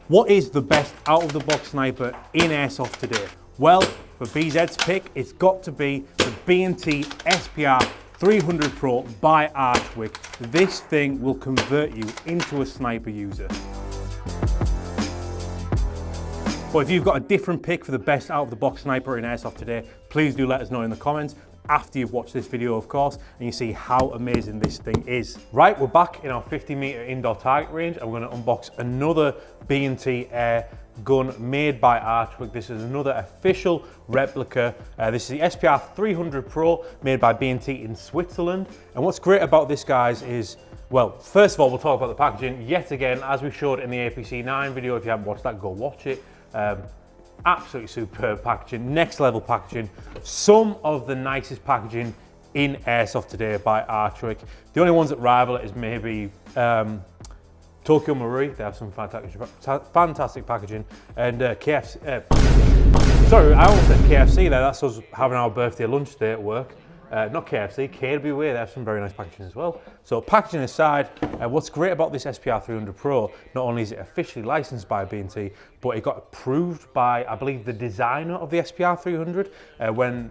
What is the best out-of-the-box sniper in Airsoft today? Well, for BZ's pick, it's got to be the B&T SPR300 Pro by Archwick. This thing will convert you into a sniper user. But if you've got a different pick for the best out-of-the-box sniper in Airsoft today, please do let us know in the comments after you've watched this video, of course, and you see how amazing this thing is. Right, we're back in our 50-meter indoor target range, and we're going to unbox another B&T Air gun made by Archwick. This is another official replica. This is the SPR300 Pro made by B&T in Switzerland. And what's great about this, guys, is, well, first of all, we'll talk about the packaging. Yet again, as we showed in the APC9 video, if you haven't watched that, go watch it. Absolutely superb packaging, next level packaging. Some of the nicest packaging in Airsoft today by Archwick. The only ones that rival it is maybe Tokyo Marui. They have some fantastic packaging. And KFC, sorry, I almost said KFC there. That's us having our birthday lunch today at work. Not KFC, KWA, they have some very nice packaging as well. So packaging aside, what's great about this SPR300 Pro, not only is it officially licensed by B&T, but it got approved by, I believe, the designer of the SPR300. When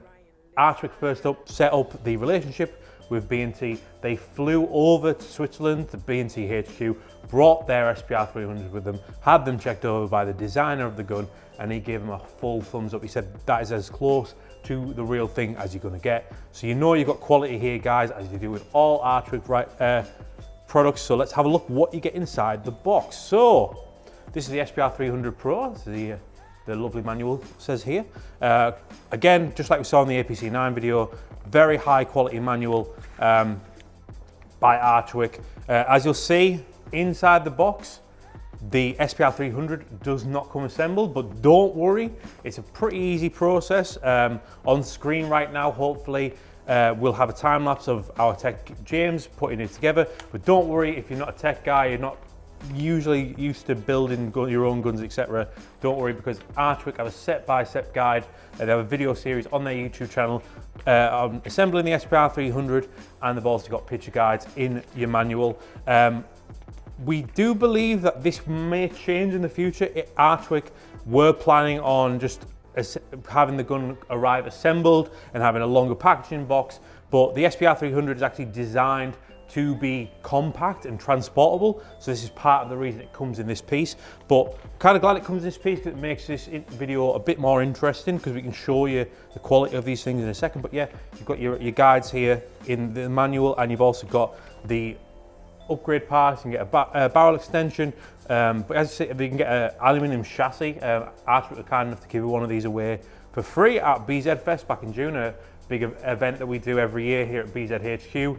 Archwick first set up the relationship with B&T, they flew over to Switzerland, to B&T HQ, brought their SPR300 with them, had them checked over by the designer of the gun, and he gave them a full thumbs up. He said that is as close to the real thing as you're going to get. So you know you've got quality here, guys, as you do with all Archwick products. So let's have a look what you get inside the box. So this is the SPR300 Pro. This is the lovely manual says here. Again, just like we saw in the APC9 video, very high quality manual by Archwick. As you'll see inside the box, the SPR300 does not come assembled, but don't worry, it's a pretty easy process. On screen right now, hopefully, we'll have a time lapse of our tech James putting it together, but don't worry if you're not a tech guy, you're not usually used to building your own guns, etc. Don't worry, because Archwick have a step-by-step guide. They have a video series on their YouTube channel on assembling the SPR300, and they've also got picture guides in your manual. We do believe that this may change in the future. Archwick were planning on just having the gun arrive assembled and having a longer packaging box, but the SPR300 is actually designed to be compact and transportable, so this is part of the reason it comes in this piece. But kind of glad it comes in this piece because it makes this video a bit more interesting, because we can show you the quality of these things in a second. But yeah, you've got your guides here in the manual, and you've also got the upgrade parts. You can get a barrel extension, but as I say, you can get an aluminium chassis. Archwick were kind enough to give one of these away for free at BZ Fest back in June, a big event that we do every year here at BZ HQ.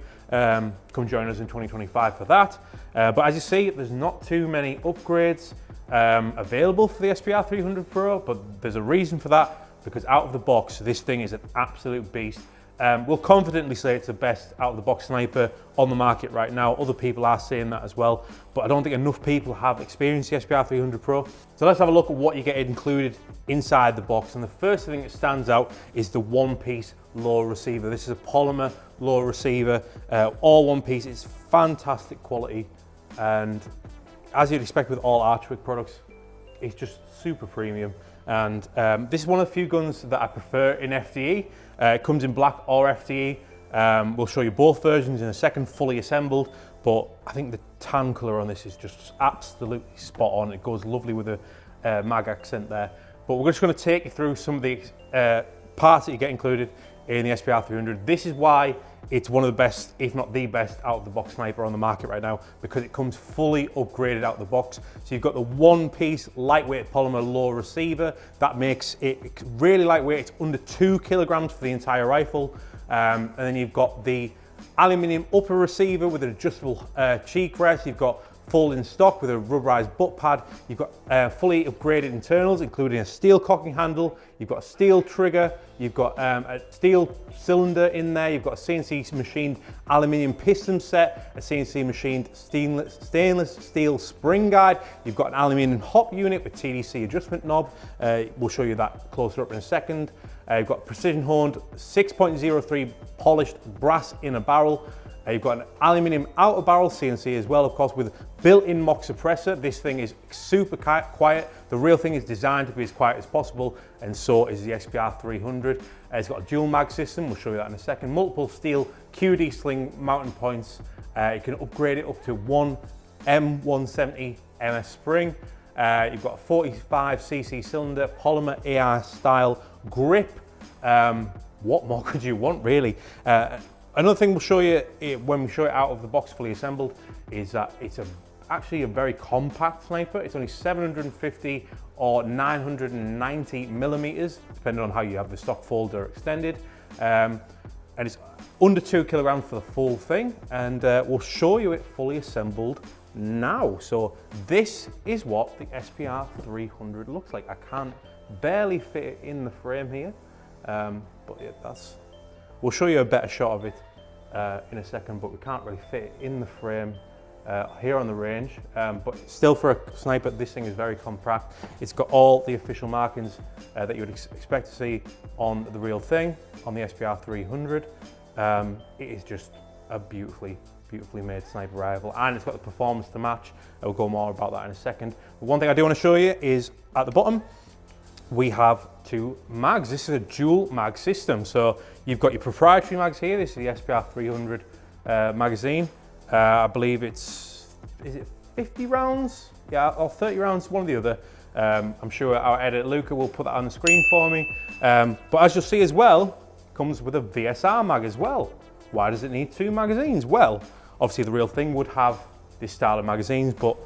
Come join us in 2025 for that. But as you see, there's not too many upgrades available for the SPR300 Pro, but there's a reason for that, because out of the box, this thing is an absolute beast. We'll confidently say it's the best out-of-the-box sniper on the market right now. Other people are saying that as well, but I don't think enough people have experienced the SPR300 Pro. So let's have a look at what you get included inside the box. And the first thing that stands out is the one-piece lower receiver. This is a polymer lower receiver, all one piece. It's fantastic quality, and as you'd expect with all Archwick products, it's just super premium. And this is one of the few guns that I prefer in FDE. It comes in black or FDE. We'll show you both versions in a second, fully assembled, but I think the tan colour on this is just absolutely spot on. It goes lovely with the mag accent there. But we're just going to take you through some of the parts that you get included in the SPR300. This is why it's one of the best, if not the best, out-of-the-box sniper on the market right now, because it comes fully upgraded out of the box. So you've got the one-piece lightweight polymer low receiver. That makes it really lightweight. It's under 2 kilograms for the entire rifle. And then you've got the aluminium upper receiver with an adjustable cheek rest. You've got folding stock with a rubberized butt pad. You've got fully upgraded internals, including a steel cocking handle. You've got a steel trigger. You've got a steel cylinder in there. You've got a CNC machined aluminium piston set, a CNC machined stainless steel spring guide. You've got an aluminium hop unit with TDC adjustment knob. We'll show you that closer up in a second. You've got precision honed 6.03 polished brass inner barrel. You've got an aluminium outer barrel CNC as well, of course, with built-in mock suppressor. This thing is super quiet. The real thing is designed to be as quiet as possible, and so is the SPR300. It's got a dual mag system, we'll show you that in a second. Multiple steel QD sling mounting points. You can upgrade it up to one M170 MS spring. You've got a 45cc cylinder, polymer AR style grip. What more could you want, really? Another thing we'll show you when we show it out of the box fully assembled is that it's actually a very compact sniper. It's only 750 or 990 millimeters, depending on how you have the stock folder extended. And it's under 2 kilograms for the full thing. And we'll show you it fully assembled now. So this is what the SPR300 looks like. I can barely fit it in the frame here, but yeah, we'll show you a better shot of it in a second, but we can't really fit it in the frame here on the range. But still, for a sniper, this thing is very compact. It's got all the official markings that you would expect to see on the real thing, on the SPR300. It is just a beautifully made sniper rifle, and it's got the performance to match. I'll go more about that in a second. But one thing I do want to show you is at the bottom, we have 2 mags. This is a dual mag system. So you've got your proprietary mags here. This is the SPR300 magazine. I believe is it 50 rounds? Yeah, or 30 rounds, one or the other. I'm sure our editor Luca will put that on the screen for me. But as you'll see as well, it comes with a VSR mag as well. Why does it need 2 magazines? Well, obviously the real thing would have this style of magazines, but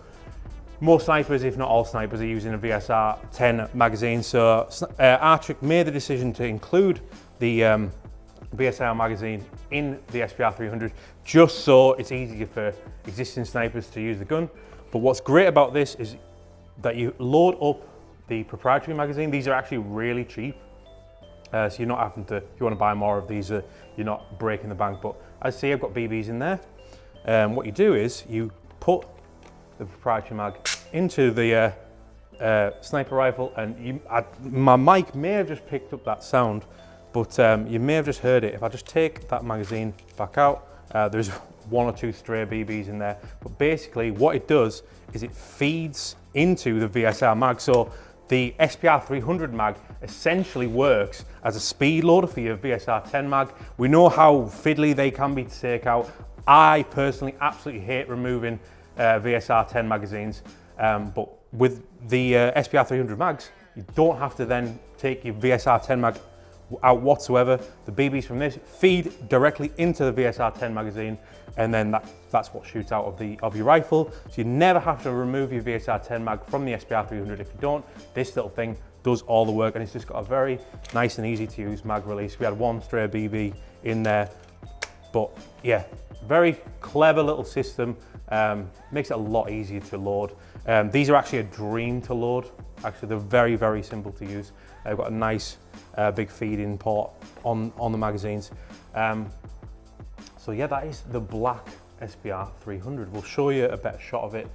most snipers, if not all snipers, are using a VSR 10 magazine. So Archwick made the decision to include the VSR magazine in the SPR300, just so it's easier for existing snipers to use the gun. But what's great about this is that you load up the proprietary magazine. These are actually really cheap. So you're not having to, if you want to buy more of these, you're not breaking the bank. But as you see, I've got BBs in there. What you do is you put the proprietary mag into the sniper rifle, and my mic may have just picked up that sound, but you may have just heard it. If I just take that magazine back out, there's 1 or 2 stray BBs in there. But basically what it does is it feeds into the VSR mag. So the SPR300 mag essentially works as a speed loader for your VSR 10 mag. We know how fiddly they can be to take out. I personally absolutely hate removing VSR 10 magazines, but with the SPR300 mags, you don't have to then take your VSR 10 mag out whatsoever. The BBs from this feed directly into the VSR 10 magazine, and then that's what shoots out of your rifle. So you never have to remove your VSR 10 mag from the SPR300. If you don't, this little thing does all the work, and it's just got a very nice and easy to use mag release. We had 1 stray BB in there, but yeah, very clever little system. Makes it a lot easier to load. These are actually a dream to load. Actually, they're very, very simple to use. They've got a nice big feed-in port on the magazines. So yeah, that is the black SPR300. We'll show you a better shot of it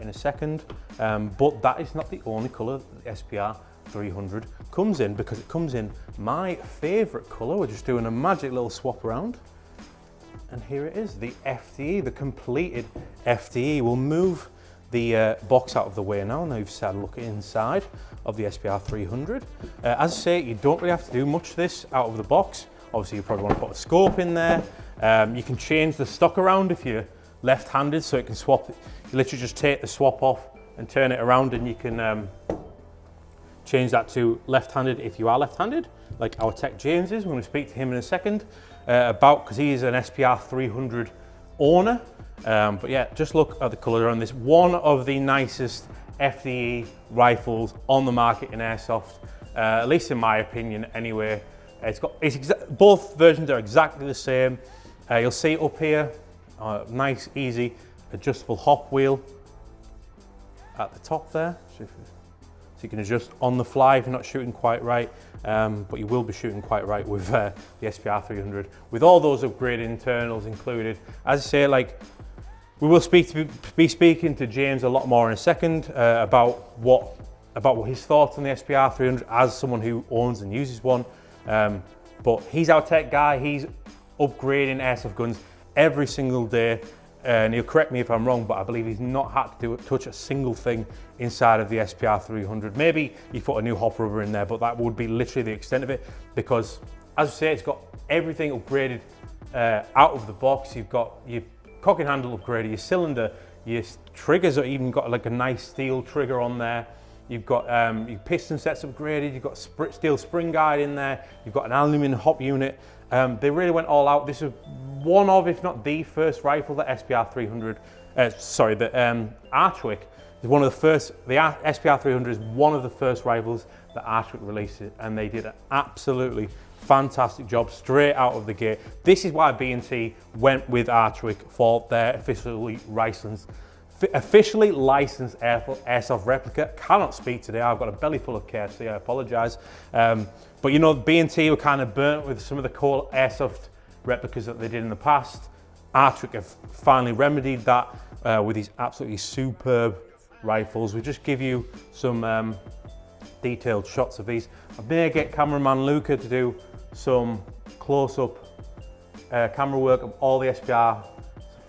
in a second. But that is not the only colour the SPR300 comes in, because it comes in my favourite colour. We're just doing a magic little swap around. And here it is, the FDE, the completed FDE. We'll move the box out of the way now. Now you've had a look inside of the SPR300. As I say, you don't really have to do much of this out of the box. Obviously, you probably want to put a scope in there. You can change the stock around if you're left-handed, so it can swap. You literally just take the swap off and turn it around, and you can change that to left-handed if you are left-handed, like our tech James is. We're going to speak to him in a second because he is an SPR300 owner. But yeah, just look at the colour on this. One of the nicest FDE rifles on the market in Airsoft, at least in my opinion anyway. Both versions are exactly the same. You'll see up here, nice, easy, adjustable hop wheel at the top there. So you can adjust on the fly if you're not shooting quite right, but you will be shooting quite right with the SPR300, with all those upgraded internals included. As I say, like, we will be speaking to James a lot more in a second about what his thoughts on the SPR300 as someone who owns and uses one. But he's our tech guy. He's upgrading airsoft guns every single day. And he'll correct me if I'm wrong, but I believe he's not had to touch a single thing inside of the SPR300. Maybe he put a new hop rubber in there, but that would be literally the extent of it, because as I say, it's got everything upgraded out of the box. You've got your cock and handle upgraded, your cylinder, your triggers are even got like a nice steel trigger on there. You've got your piston sets upgraded, you've got steel spring guide in there, you've got an aluminium hop unit. They really went all out. This is one of, if not the first rifle that SPR300, the Archwick is one of the first, the SPR300 is one of the first rifles that Archwick released, and they did an absolutely fantastic job straight out of the gate. This is why B&T went with Archwick for their officially licensed airsoft replica. Cannot speak today, I've got a belly full of KFC, I apologise. But you know, B&T were kind of burnt with some of the cool airsoft replicas that they did in the past. Archwick have finally remedied that with these absolutely superb rifles. We just give you some detailed shots of these. I may get cameraman Luca to do some close-up camera work of all the SPR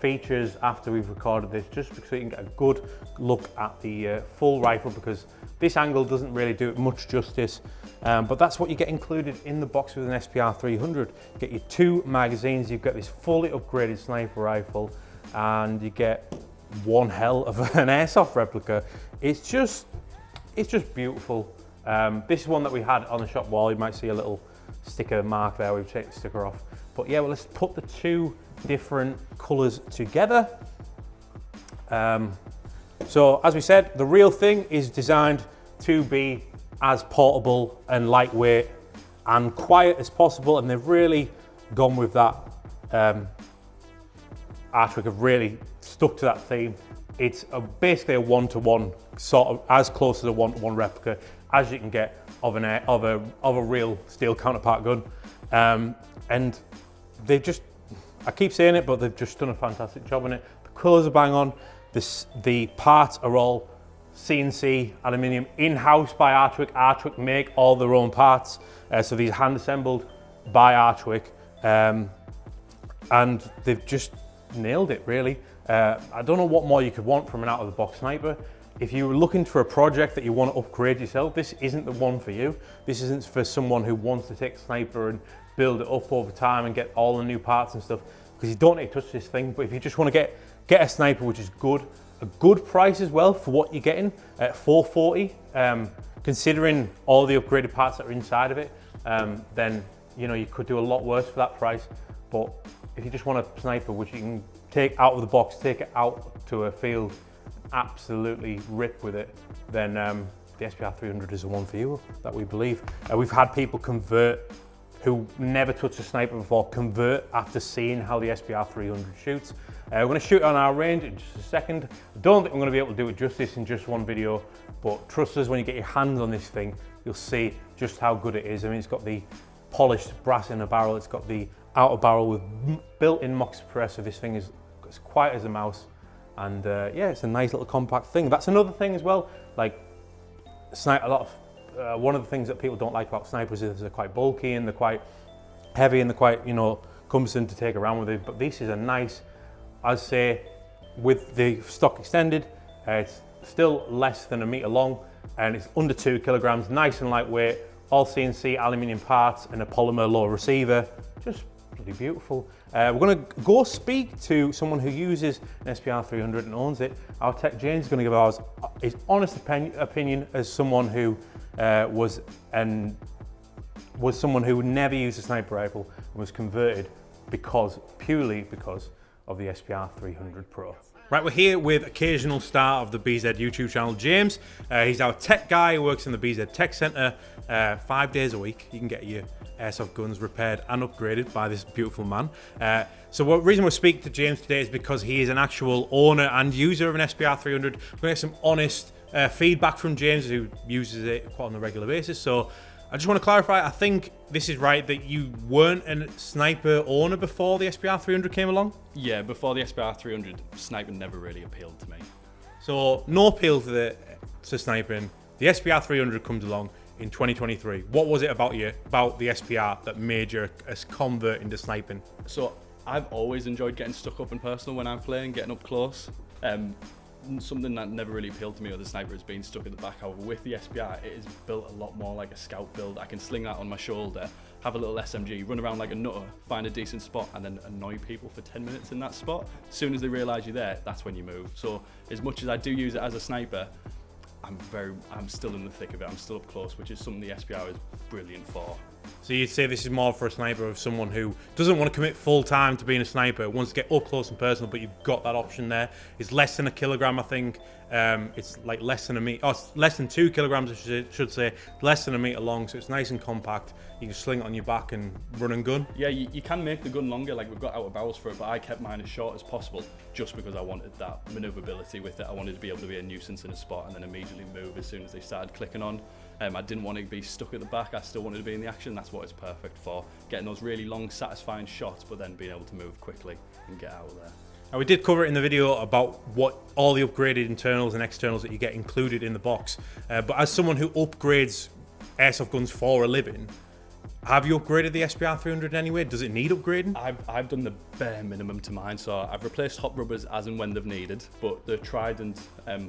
features after we've recorded this, just so you can get a good look at the full rifle, because this angle doesn't really do it much justice. But that's what you get included in the box with an SPR300. You get your 2 magazines, you've got this fully upgraded sniper rifle, and you get one hell of an airsoft replica. It's just beautiful. This is one that we had on the shop wall. You might see a little sticker mark there. We've taken the sticker off. But yeah, well, let's put the 2 different colors together. So as we said, the real thing is designed to be as portable and lightweight and quiet as possible, and they've really gone with that. Archwick have really stuck to that theme. It's basically a one-to-one, sort of as close as a one-to-one replica as you can get of a real steel counterpart gun. And they've just, I keep saying it, but they've just done a fantastic job on it. The colours are bang on. The parts are all CNC aluminium, in-house by Archwick. Archwick make all their own parts, so these are hand assembled by Archwick, and they've just nailed it, really. I don't know what more you could want from an out-of-the-box sniper. If you're looking for a project that you want to upgrade yourself, this isn't the one for you. This isn't for someone who wants to take a sniper and build it up over time and get all the new parts and stuff, because you don't need to touch this thing. But if you just want to get a sniper which is good, a good price as well for what you're getting at $440, considering all the upgraded parts that are inside of it, then you know you could do a lot worse for that price. But if you just want a sniper which you can take out of the box, take it out to a field, absolutely rip with it, then the SPR300 is the one for you, that we believe. We've had people convert who never touched a sniper before, convert after seeing how the SPR300 shoots. We're going to shoot on our range in just a second. I don't think I'm going to be able to do it justice in just one video, but trust us, when you get your hands on this thing, you'll see just how good it is. I mean, it's got the polished brass in the barrel, it's got the outer barrel with built-in mock suppressor. This thing is as quiet as a mouse, and yeah, it's a nice little compact thing. That's another thing as well, like one of the things that people don't like about snipers is they're quite bulky and they're quite heavy and they're quite, you know, cumbersome to take around with it. But this is a nice, I'd say, with the stock extended, it's still less than 1 meter long and it's under 2 kilograms, nice and lightweight, all CNC aluminium parts and a polymer low receiver. Just bloody beautiful. We're going to go speak to someone who uses an SPR300 and owns it. Our tech James is going to give his honest opinion as someone who was someone who never used a sniper rifle and was converted purely because of the SPR300 Pro. Right, we're here with occasional star of the BZ YouTube channel, James. He's our tech guy who works in the BZ Tech Centre 5 days a week. You can get your airsoft guns repaired and upgraded by this beautiful man. So the reason we're speaking to James today is because he is an actual owner and user of an SPR300. We're going to get some honest feedback from James, who uses it quite on a regular basis. So I just want to clarify, I think this is right, that you weren't a sniper owner before the SPR300 came along? Yeah, before the SPR300, sniper never really appealed to me. So no appeal to sniping. The SPR300 comes along in 2023. What was it about the SPR that made you a convert into sniping? So I've always enjoyed getting stuck up and personal when I'm playing, getting up close. Something that never really appealed to me with the sniper is being stuck at the back. However, with the SPR, it is built a lot more like a scout build. I can sling that on my shoulder, have a little SMG, run around like a nutter, find a decent spot, and then annoy people for 10 minutes in that spot. As soon as they realise you're there, that's when you move. So as much as I do use it as a sniper, I'm still in the thick of it. I'm still up close, which is something the SPR is brilliant for. So you'd say this is more for a sniper of someone who doesn't want to commit full time to being a sniper, wants to get up close and personal, but you've got that option there. It's less than a kilogram, I think. It's like less than a meter, it's less than 2 kilograms, I should say, less than a meter long, so it's nice and compact. You can sling it on your back and run and gun. Yeah, you can make the gun longer, like we've got outer barrels for it, but I kept mine as short as possible just because I wanted that maneuverability with it. I wanted to be able to be a nuisance in a spot and then immediately move as soon as they started clicking on. I didn't want to be stuck at the back, I still wanted to be in the action. That's what it's perfect for, getting those really long, satisfying shots, but then being able to move quickly and get out of there. Now, we did cover it in the video about what all the upgraded internals and externals that you get included in the box. But as someone who upgrades airsoft guns for a living, have you upgraded the SPR300 anyway? Does it need upgrading? I've done the bare minimum to mine, so I've replaced hop rubbers as and when they've needed, but the Trident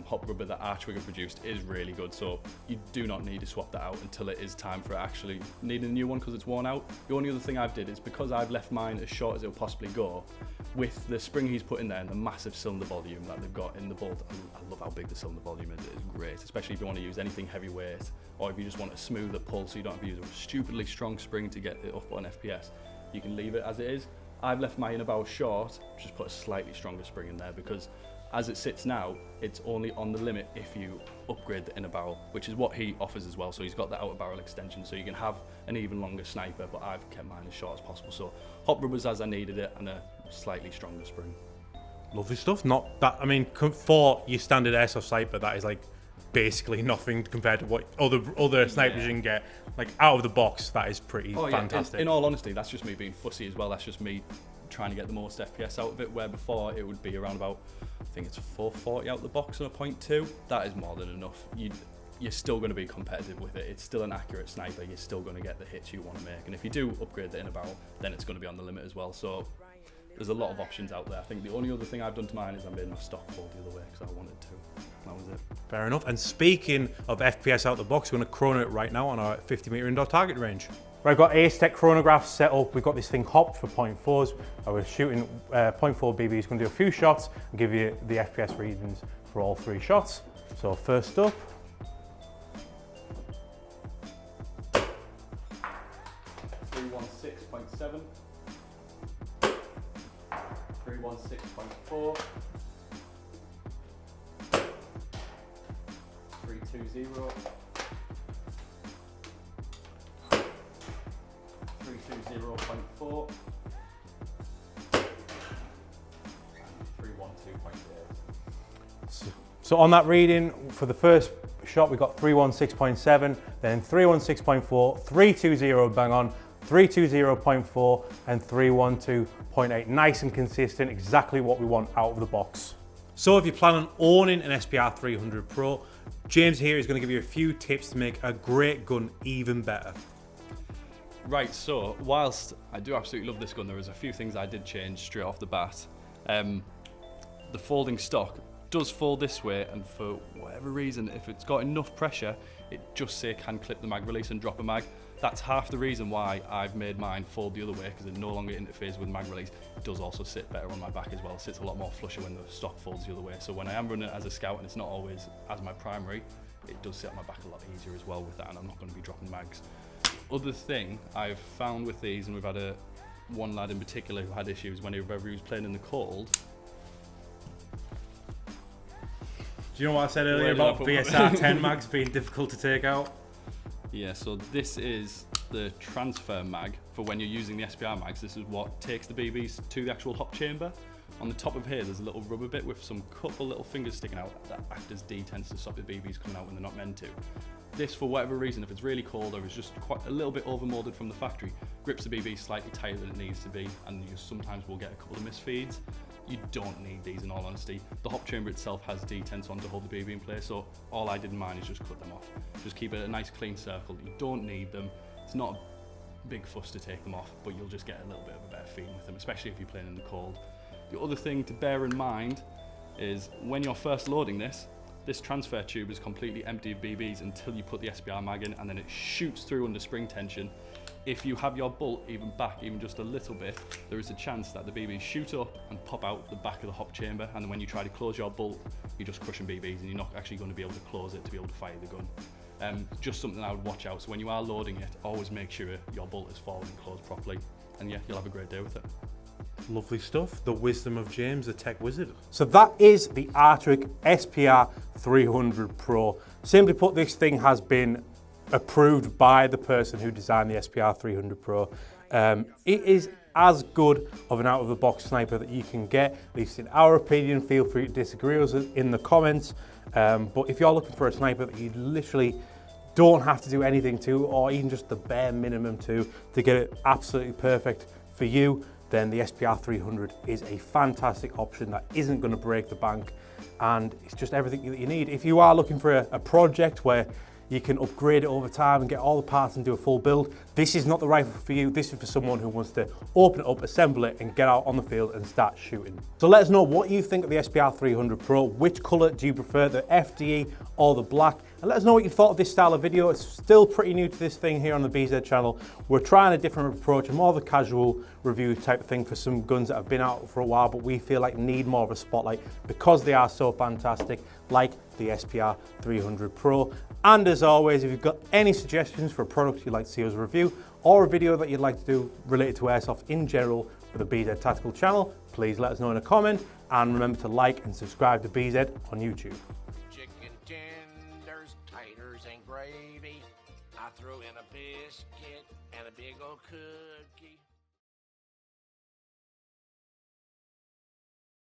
hop rubber that Archwick have produced is really good, so you do not need to swap that out until it is time for actually needing a new one because it's worn out. The only other thing I've did is because I've left mine as short as it'll possibly go, with the spring he's put in there and the massive cylinder volume that they've got in the bolt. I love how big the cylinder volume is. It is great, especially if you want to use anything heavyweight or if you just want a smoother pull so you don't have to use a stupidly strong spring to get it up on FPS. You can leave it as it is. I've left mine about short, just put a slightly stronger spring in there because as it sits now, it's only on the limit if you upgrade the inner barrel, which is what he offers as well. So he's got the outer barrel extension, so you can have an even longer sniper, but I've kept mine as short as possible. So hop rubbers as I needed it and a slightly stronger spring. Lovely stuff. Not that, I mean, for your standard airsoft sniper, that is like basically nothing compared to what other snipers you can get. Like out of the box, that is pretty fantastic. In all honesty, that's just me being fussy as well. That's just me trying to get the most FPS out of it, where before it would be around about, I think it's 440 out the box on a 0.2. That is more than enough. You're still going to be competitive with it. It's still an accurate sniper. You're still going to get the hits you want to make. And if you do upgrade the inner barrel, then it's going to be on the limit as well. So there's a lot of options out there. I think the only other thing I've done to mine is I made my stock fold the other way because I wanted to. That was it. Fair enough. And speaking of FPS out the box, we're going to chrono it right now on our 50 meter indoor target range. Right, I've got Airsoft chronographs set up. We've got this thing hopped for 0.4s. We're shooting 0.4 BBs. Going to do a few shots and give you the FPS readings for all 3 shots. So first up, 316.7, 316.4, 320, 320.4, 312.8. So on that reading, for the first shot, we got 316.7, then 316.4, 320 bang on, 320.4, and 312.8. Nice and consistent, exactly what we want out of the box. So if you plan on owning an SPR300 Pro, James here is going to give you a few tips to make a great gun even better. Right, so whilst I do absolutely love this gun, there is a few things I did change straight off the bat. The folding stock does fold this way, and for whatever reason, if it's got enough pressure, it just say can clip the mag release and drop a mag. That's half the reason why I've made mine fold the other way, because it no longer interferes with mag release. It does also sit better on my back as well. It sits a lot more flusher when the stock folds the other way. So when I am running it as a scout and it's not always as my primary, it does sit on my back a lot easier as well with that, and I'm not going to be dropping mags. Other thing I've found with these, and we've had one lad in particular who had issues whenever he was playing in the cold. Do you know what I said earlier about VSR 10 mags being difficult to take out? Yeah, so this is the transfer mag for when you're using the SPR mags. This is what takes the BBs to the actual hop chamber. On the top of here, there's a little rubber bit with some couple little fingers sticking out that act as detents to stop the BBs coming out when they're not meant to. This, for whatever reason, if it's really cold or it's just quite a little bit overmolded from the factory, grips the BB slightly tighter than it needs to be, and you sometimes will get a couple of misfeeds. You don't need these, in all honesty. The hop chamber itself has detents on to hold the BB in place, so all I did in mine is just cut them off. Just keep it a nice clean circle. You don't need them. It's not big fuss to take them off, but you'll just get a little bit of a better feeling with them, especially if you're playing in the cold. The other thing to bear in mind is when you're first loading this transfer tube is completely empty of BBs until you put the SPR mag in, and then it shoots through under spring tension. If you have your bolt even back even just a little bit, there is a chance that the BBs shoot up and pop out the back of the hop chamber, and then when you try to close your bolt, you're just crushing BBs and you're not actually going to be able to close it to be able to fire the gun. Just something I would watch out. So when you are loading it, always make sure your bolt is forward and closed properly, and yeah, you'll have a great day with it. Lovely stuff. The wisdom of James, the tech wizard. So that is the Archwick SPR300 Pro. Simply put, this thing has been approved by the person who designed the SPR300 Pro. It is as good of an out-of-the-box sniper that you can get, at least in our opinion. Feel free to disagree with us in the comments. But if you're looking for a sniper that you literally don't have to do anything to, or even just the bare minimum to get it absolutely perfect for you, then the SPR300 is a fantastic option that isn't going to break the bank, and it's just everything that you need. If you are looking for a project where you can upgrade it over time and get all the parts and do a full build, this is not the rifle for you. This is for someone who wants to open it up, assemble it, and get out on the field and start shooting. So let us know what you think of the SPR300 Pro. Which color do you prefer, the FDE or the black? And let us know what you thought of this style of video. It's still pretty new to this thing here on the BZ channel. We're trying a different approach, a more of a casual review type of thing for some guns that have been out for a while, but we feel like need more of a spotlight because they are so fantastic, like the SPR300 Pro. And as always, if you've got any suggestions for a product you'd like to see us review, or a video that you'd like to do related to Airsoft in general for the BZ Tactical channel, please let us know in a comment, and remember to like and subscribe to BZ on YouTube. Chicken tenders, taters, and gravy. I throw in a biscuit and a big old cookie.